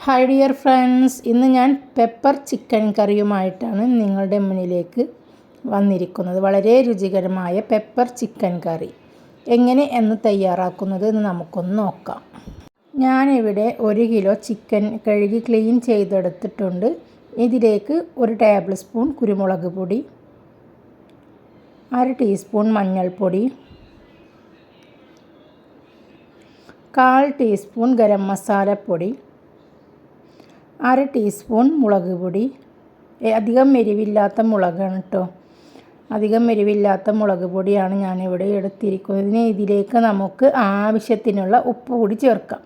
Hi dear friends, ഇന്ന് ഞാൻ pepper chicken കറിയുമായിട്ടാണ് നിങ്ങളുടെ മുന്നിലേക്ക് വന്നിരിക്കുന്നത്. വളരെ രുചികരമായ പെപ്പർ ചിക്കൻ കറി എങ്ങനെ എന്ന് തയ്യാറാക്കുന്നത് എന്ന് നമുക്കൊന്ന് നോക്കാം. ഞാനിവിടെ 1 കിലോ ചിക്കൻ കഴുകി ക്ലീൻ ചെയ്തെടുത്തിട്ടുണ്ട്. ഇതിലേക്ക് 1 ടേബിൾ സ്പൂൺ കുരുമുളക് പൊടി, 1/2 ടീസ്പൂൺ മഞ്ഞൾപ്പൊടി, 1/4 ടീസ്പൂൺ ഗരം മസാലപ്പൊടി, 1/2 ടീസ്പൂൺ മുളക് പൊടി. അധികം എരിവില്ലാത്ത മുളകാണ് കേട്ടോ. അധികം എരിവില്ലാത്ത മുളക് പൊടിയാണ് ഞാനിവിടെ എടുത്തിരിക്കുന്നത്. ഇതിലേക്ക് നമുക്ക് ആവശ്യത്തിനുള്ള ഉപ്പ് കൂടി ചേർക്കാം.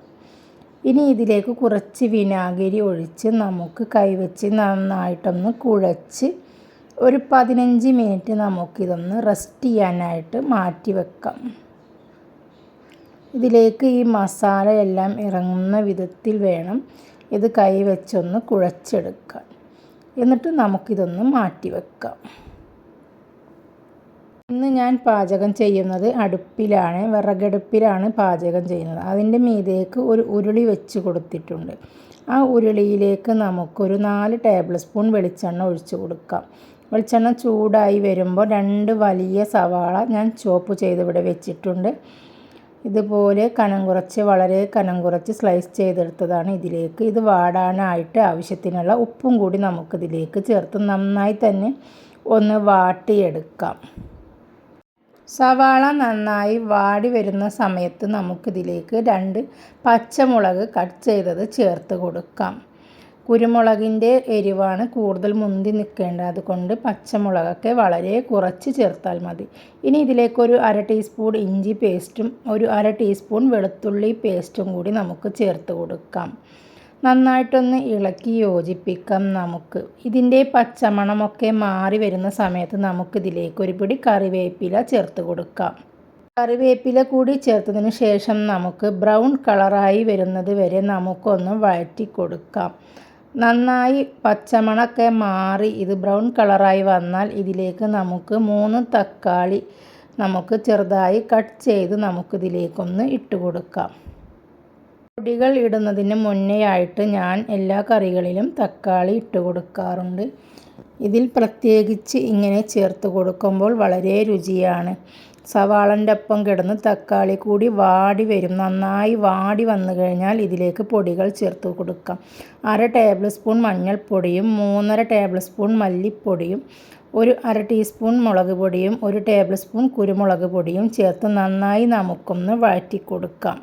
ഇനി ഇതിലേക്ക് കുറച്ച് വിനാഗിരി ഒഴിച്ച് നമുക്ക് കൈവച്ച് നന്നായിട്ടൊന്ന് കുഴച്ച് ഒരു 15 മിനിറ്റ് നമുക്കിതൊന്ന് റെസ്റ്റ് ചെയ്യാനായിട്ട് മാറ്റി വെക്കാം. ഇതിലേക്ക് ഈ മസാല എല്ലാം ഇറങ്ങുന്ന വിധത്തിൽ വേണം ഇത് കൈവച്ചൊന്ന് കുഴച്ചെടുക്കാൻ. എന്നിട്ട് നമുക്കിതൊന്ന് മാറ്റി വെക്കാം. ഇന്ന് ഞാൻ പാചകം ചെയ്യുന്നത് അടുപ്പിലാണ്, വിറകടുപ്പിലാണ് പാചകം ചെയ്യുന്നത്. അതിൻ്റെ മീതേക്ക് ഒരു ഉരുളി വെച്ച് കൊടുത്തിട്ടുണ്ട്. ആ ഉരുളിയിലേക്ക് നമുക്കൊരു 4 ടേബിൾ സ്പൂൺ വെളിച്ചെണ്ണ ഒഴിച്ച് കൊടുക്കാം. വെളിച്ചെണ്ണ ചൂടായി വരുമ്പോൾ 2 വലിയ സവാള ഞാൻ ചോപ്പ് ചെയ്ത് ഇവിടെ വെച്ചിട്ടുണ്ട്. ഇതുപോലെ വളരെ കനം കുറച്ച് സ്ലൈസ് ചെയ്തെടുത്തതാണ് ഇതിലേക്ക്. ഇത് വാടാനായിട്ട് ആവശ്യത്തിനുള്ള ഉപ്പും കൂടി നമുക്കിതിലേക്ക് ചേർത്ത് നന്നായി തന്നെ ഒന്ന് വാട്ടിയെടുക്കാം. സവാള നന്നായി വാടി വരുന്ന സമയത്ത് നമുക്കിതിലേക്ക് 2 പച്ചമുളക് കട്ട് ചെയ്തത് ചേർത്ത് കൊടുക്കാം. കുരുമുളകിൻ്റെ എരിവാണ് കൂടുതൽ മുന്തി നിൽക്കേണ്ടത്, അതുകൊണ്ട് പച്ചമുളകൊക്കെ വളരെ കുറച്ച് ചേർത്താൽ മതി. ഇനി ഇതിലേക്കൊരു 1/2 ടീസ്പൂൺ ഇഞ്ചി പേസ്റ്റും 1/2 ടീസ്പൂൺ വെളുത്തുള്ളി പേസ്റ്റും കൂടി നമുക്ക് ചേർത്ത് കൊടുക്കാം. നന്നായിട്ടൊന്ന് ഇളക്കി യോജിപ്പിക്കാം. നമുക്ക് ഇതിൻ്റെ പച്ചമണമൊക്കെ മാറി വരുന്ന സമയത്ത് നമുക്കിതിലേക്ക് ഒരു പിടി കറിവേപ്പില ചേർത്ത് കൊടുക്കാം. കറിവേപ്പില കൂടി ചേർത്തതിന് ശേഷം നമുക്ക് ബ്രൗൺ കളറായി വരുന്നത് വരെ നമുക്കൊന്ന് വഴറ്റി കൊടുക്കാം. നന്നായി പച്ചമണമൊക്കെ മാറി ഇത് ബ്രൗൺ കളറായി വന്നാൽ ഇതിലേക്ക് നമുക്ക് 3 തക്കാളി നമുക്ക് ചെറുതായി കട്ട് ചെയ്ത് നമുക്കിതിലേക്കൊന്ന് ഇട്ട് കൊടുക്കാം. പൊടികൾ ഇടുന്നതിന് മുന്നേ ആയിട്ട് ഞാൻ എല്ലാ കറികളിലും തക്കാളി ഇട്ട് കൊടുക്കാറുണ്ട്. ഇതിൽ പ്രത്യേകിച്ച് ഇങ്ങനെ ചേർത്ത് കൊടുക്കുമ്പോൾ വളരെ രുചിയാണ്. സവാളൻ്റെ ഒപ്പം കിടന്ന് തക്കാളി കൂടി വാടി വരും. നന്നായി വാടി വന്നു കഴിഞ്ഞാൽ ഇതിലേക്ക് പൊടികൾ ചേർത്ത് കൊടുക്കാം. 1/2 ടേബിൾ സ്പൂൺ മഞ്ഞൾപ്പൊടിയും 3.5 ടേബിൾ സ്പൂൺ മല്ലിപ്പൊടിയും 1/2 ടീസ്പൂൺ മുളക് പൊടിയും 1 ടേബിൾ സ്പൂൺ കുരുമുളക് പൊടിയും ചേർത്ത് നന്നായി നമുക്കൊന്ന് വഴറ്റി കൊടുക്കാം.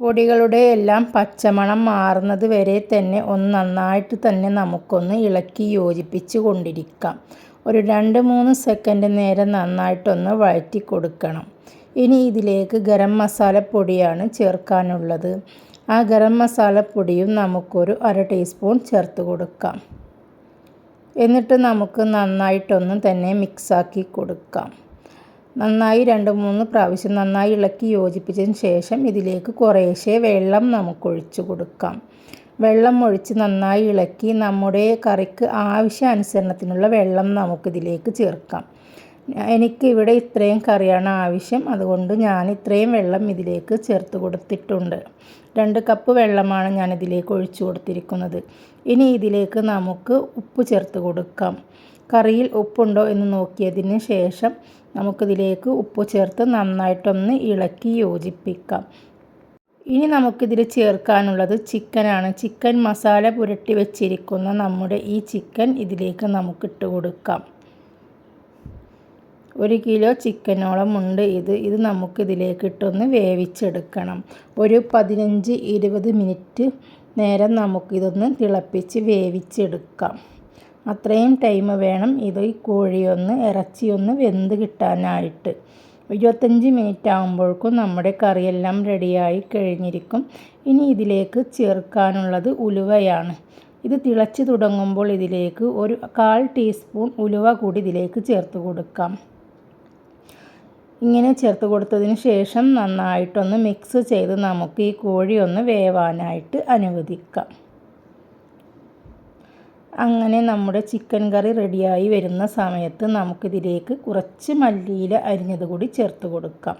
പൊടികളുടെ എല്ലാം പച്ചമണം മാറുന്നത് വരെ തന്നെ നന്നായിട്ട് തന്നെ നമുക്കൊന്ന് ഇളക്കി യോജിപ്പിച്ച് കൊണ്ടിരിക്കാം. ഒരു 2-3 സെക്കൻഡ് നേരം നന്നായിട്ടൊന്ന് വഴറ്റി കൊടുക്കണം. ഇനി ഇതിലേക്ക് ഗരം മസാലപ്പൊടിയാണ് ചേർക്കാനുള്ളത്. ആ ഗരം മസാലപ്പൊടിയും നമുക്കൊരു 1/2 ടീസ്പൂൺ ചേർത്ത് കൊടുക്കാം. എന്നിട്ട് നമുക്ക് നന്നായിട്ടൊന്ന് തന്നെ മിക്സാക്കി കൊടുക്കാം. നന്നായി 2-3 പ്രാവശ്യം നന്നായി ഇളക്കി യോജിപ്പിച്ചതിന് ശേഷം ഇതിലേക്ക് കുറേശ്ശെ വെള്ളം നമുക്കൊഴിച്ച് കൊടുക്കാം. വെള്ളം ഒഴിച്ച് നന്നായി ഇളക്കി നമ്മുടെ കറിക്ക് ആവശ്യാനുസരണത്തിനുള്ള വെള്ളം നമുക്കിതിലേക്ക് ചേർക്കാം. എനിക്കിവിടെ ഇത്രയും കറിയാണ് ആവശ്യം, അതുകൊണ്ട് ഞാൻ ഇത്രയും വെള്ളം ഇതിലേക്ക് ചേർത്ത് കൊടുത്തിട്ടുണ്ട്. 2 കപ്പ് വെള്ളമാണ് ഞാനിതിലേക്ക് ഒഴിച്ചു കൊടുത്തിരിക്കുന്നത്. ഇനി ഇതിലേക്ക് നമുക്ക് ഉപ്പ് ചേർത്ത് കൊടുക്കാം. കറിയിൽ ഉപ്പുണ്ടോ എന്ന് നോക്കിയതിന് ശേഷം നമുക്കിതിലേക്ക് ഉപ്പ് ചേർത്ത് നന്നായിട്ടൊന്ന് ഇളക്കി യോജിപ്പിക്കാം. ഇനി നമുക്കിതിൽ ചേർക്കാനുള്ളത് ചിക്കനാണ്. ചിക്കൻ മസാല പുരട്ടി വെച്ചിരിക്കുന്ന നമ്മുടെ ഈ ചിക്കൻ ഇതിലേക്ക് നമുക്കിട്ട് കൊടുക്കാം. 1 കിലോ ചിക്കനോളം ഉണ്ട് ഇത് നമുക്കിതിലേക്ക് ഇട്ടൊന്ന് വേവിച്ചെടുക്കണം. ഒരു 15-20 മിനിറ്റ് നേരം നമുക്കിതൊന്ന് തിളപ്പിച്ച് വേവിച്ചെടുക്കാം. അത്രയും ടൈം വേണം ഇത് ഇറച്ചിയൊന്ന് വെന്ത് കിട്ടാനായിട്ട്. 25 മിനിറ്റ് ആകുമ്പോഴേക്കും നമ്മുടെ കറിയെല്ലാം റെഡിയായി കഴിഞ്ഞിരിക്കും. ഇനി ഇതിലേക്ക് ചേർക്കാനുള്ളത് ഉലുവയാണ്. ഇത് തിളച്ച് തുടങ്ങുമ്പോൾ ഇതിലേക്ക് ഒരു 1/4 ടീസ്പൂൺ ഉലുവ കൂടി ഇതിലേക്ക് ചേർത്ത് കൊടുക്കാം. ഇങ്ങനെ ചേർത്ത് കൊടുത്തതിന് ശേഷം നന്നായിട്ടൊന്ന് മിക്സ് ചെയ്ത് നമുക്ക് ഈ കോഴി ഒന്ന് വേവാനായിട്ട് അനുവദിക്കാം. അങ്ങനെ നമ്മുടെ ചിക്കൻ കറി റെഡിയായി വരുന്ന സമയത്ത് നമുക്കിതിലേക്ക് കുറച്ച് മല്ലിയില അരിഞ്ഞത് കൂടി ചേർത്ത് കൊടുക്കാം.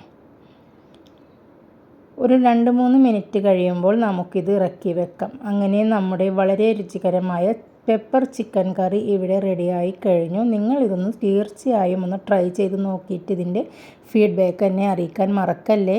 ഒരു 2-3 മിനിറ്റ് കഴിയുമ്പോൾ നമുക്കിത് ഇറക്കി വെക്കാം. അങ്ങനെ നമ്മുടെ വളരെ രുചികരമായ പെപ്പർ ചിക്കൻ കറി ഇവിടെ റെഡിയായി കഴിഞ്ഞു. നിങ്ങൾ ഇതൊന്ന് തീർച്ചയായും ഒന്ന് ട്രൈ ചെയ്ത് നോക്കിയിട്ട് ഇതിൻ്റെ ഫീഡ്ബാക്ക് എന്നെ അറിയിക്കാൻ മറക്കല്ലേ.